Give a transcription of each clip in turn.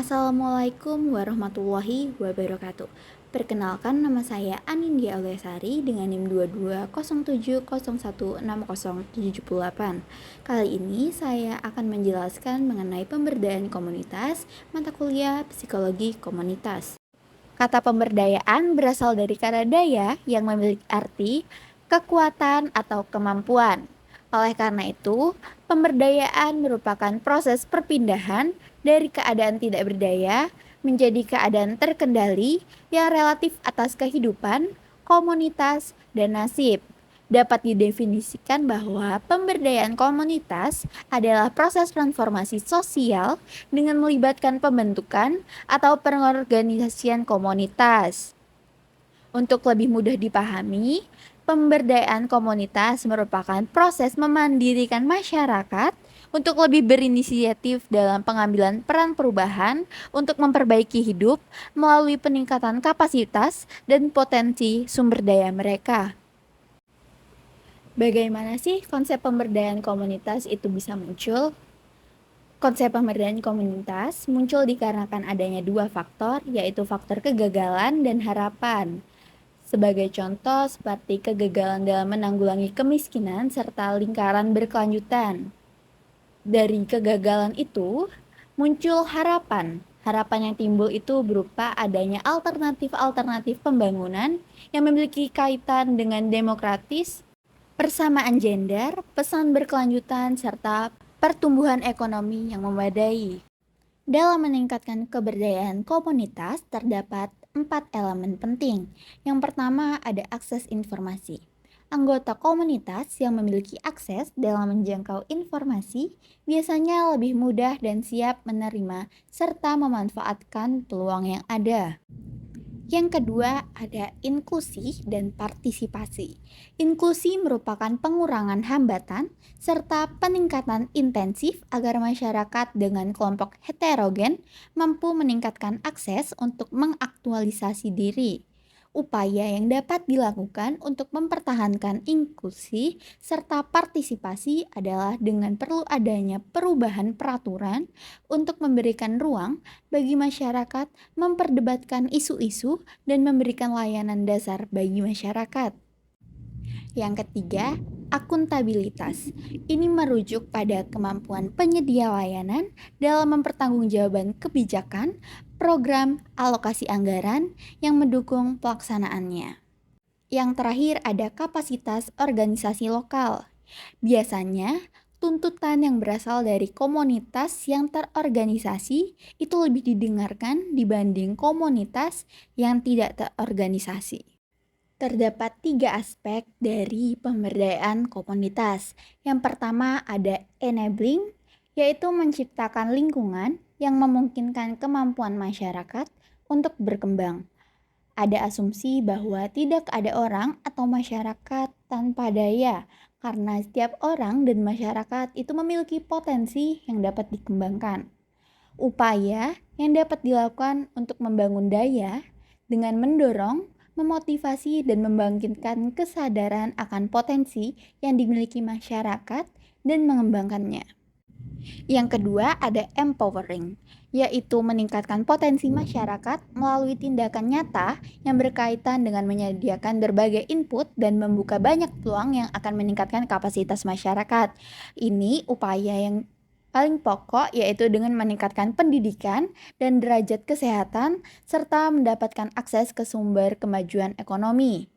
Assalamualaikum warahmatullahi wabarakatuh. Perkenalkan, nama saya Anindya Auliasari dengan NIM 2207016078. Kali ini saya akan menjelaskan mengenai pemberdayaan komunitas mata kuliah Psikologi Komunitas. Kata pemberdayaan berasal dari kata daya yang memiliki arti kekuatan atau kemampuan. Oleh karena itu, pemberdayaan merupakan proses perpindahan dari keadaan tidak berdaya menjadi keadaan terkendali yang relatif atas kehidupan, komunitas, dan nasib. Dapat didefinisikan bahwa pemberdayaan komunitas adalah proses transformasi sosial dengan melibatkan pembentukan atau pengorganisasian komunitas. Untuk lebih mudah dipahami, pemberdayaan komunitas merupakan proses memandirikan masyarakat untuk lebih berinisiatif dalam pengambilan peran perubahan untuk memperbaiki hidup melalui peningkatan kapasitas dan potensi sumber daya mereka. Bagaimana sih konsep pemberdayaan komunitas itu bisa muncul? Konsep pemberdayaan komunitas muncul dikarenakan adanya dua faktor, yaitu faktor kegagalan dan harapan. Sebagai contoh, seperti kegagalan dalam menanggulangi kemiskinan serta lingkaran berkelanjutan. Dari kegagalan itu, muncul harapan. Harapan yang timbul itu berupa adanya alternatif-alternatif pembangunan yang memiliki kaitan dengan demokratis, persamaan gender, pesan berkelanjutan, serta pertumbuhan ekonomi yang memadai. Dalam meningkatkan keberdayaan komunitas, terdapat 4 elemen penting. Yang pertama ada akses informasi. Anggota komunitas yang memiliki akses dalam menjangkau informasi biasanya lebih mudah dan siap menerima serta memanfaatkan peluang yang ada. Yang kedua ada inklusi dan partisipasi. Inklusi merupakan pengurangan hambatan serta peningkatan intensif agar masyarakat dengan kelompok heterogen mampu meningkatkan akses untuk mengaktualisasi diri. Upaya yang dapat dilakukan untuk mempertahankan inklusi serta partisipasi adalah dengan perlu adanya perubahan peraturan untuk memberikan ruang bagi masyarakat memperdebatkan isu-isu dan memberikan layanan dasar bagi masyarakat. Yang ketiga, akuntabilitas. Ini merujuk pada kemampuan penyedia layanan dalam mempertanggungjawabkan kebijakan, program, alokasi anggaran yang mendukung pelaksanaannya. Yang terakhir ada kapasitas organisasi lokal. Biasanya, tuntutan yang berasal dari komunitas yang terorganisasi itu lebih didengarkan dibanding komunitas yang tidak terorganisasi. Terdapat 3 aspek dari pemberdayaan komunitas. Yang pertama ada enabling, yaitu menciptakan lingkungan yang memungkinkan kemampuan masyarakat untuk berkembang. Ada asumsi bahwa tidak ada orang atau masyarakat tanpa daya, karena setiap orang dan masyarakat itu memiliki potensi yang dapat dikembangkan. Upaya yang dapat dilakukan untuk membangun daya dengan mendorong, memotivasi, dan membangkitkan kesadaran akan potensi yang dimiliki masyarakat dan mengembangkannya. Yang kedua ada empowering, yaitu meningkatkan potensi masyarakat melalui tindakan nyata yang berkaitan dengan menyediakan berbagai input dan membuka banyak peluang yang akan meningkatkan kapasitas masyarakat. Ini upaya yang paling pokok, yaitu dengan meningkatkan pendidikan dan derajat kesehatan serta mendapatkan akses ke sumber kemajuan ekonomi.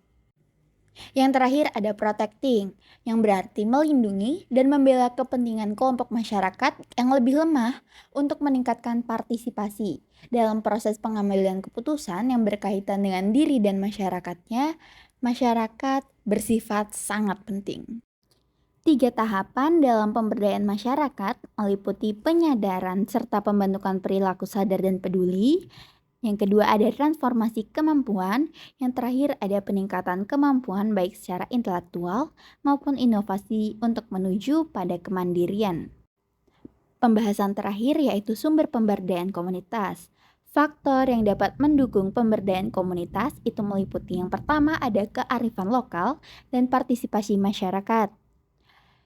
Yang terakhir ada protecting, yang berarti melindungi dan membela kepentingan kelompok masyarakat yang lebih lemah untuk meningkatkan partisipasi dalam proses pengambilan keputusan yang berkaitan dengan diri dan masyarakatnya. Masyarakat bersifat sangat penting. 3 tahapan dalam pemberdayaan masyarakat meliputi penyadaran serta pembentukan perilaku sadar dan peduli. Yang kedua ada transformasi kemampuan. Yang terakhir ada peningkatan kemampuan baik secara intelektual maupun inovasi untuk menuju pada kemandirian. Pembahasan terakhir yaitu sumber pemberdayaan komunitas. Faktor yang dapat mendukung pemberdayaan komunitas itu meliputi yang pertama ada kearifan lokal dan partisipasi masyarakat,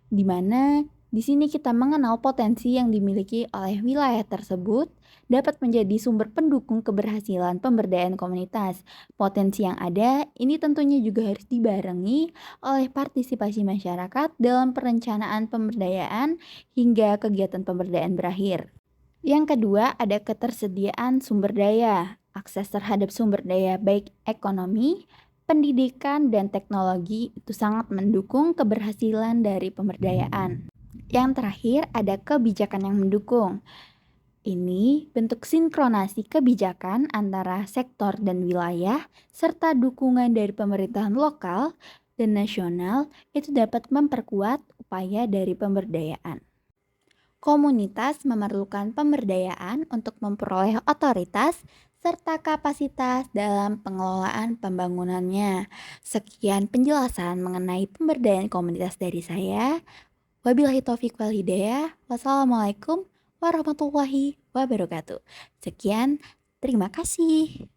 di mana Di sini kita mengenal potensi yang dimiliki oleh wilayah tersebut dapat menjadi sumber pendukung keberhasilan pemberdayaan komunitas. Potensi yang ada ini tentunya juga harus dibarengi oleh partisipasi masyarakat dalam perencanaan pemberdayaan hingga kegiatan pemberdayaan berakhir. Yang kedua, ada ketersediaan sumber daya. Akses terhadap sumber daya baik ekonomi, pendidikan, dan teknologi itu sangat mendukung keberhasilan dari pemberdayaan. Yang terakhir, ada kebijakan yang mendukung. Ini bentuk sinkronasi kebijakan antara sektor dan wilayah, serta dukungan dari pemerintahan lokal dan nasional itu dapat memperkuat upaya dari pemberdayaan. Komunitas memerlukan pemberdayaan untuk memperoleh otoritas serta kapasitas dalam pengelolaan pembangunannya. Sekian penjelasan mengenai pemberdayaan komunitas dari saya. Wabillahi taufiq wal hidayah. Wassalamualaikum warahmatullahi wabarakatuh. Sekian, terima kasih.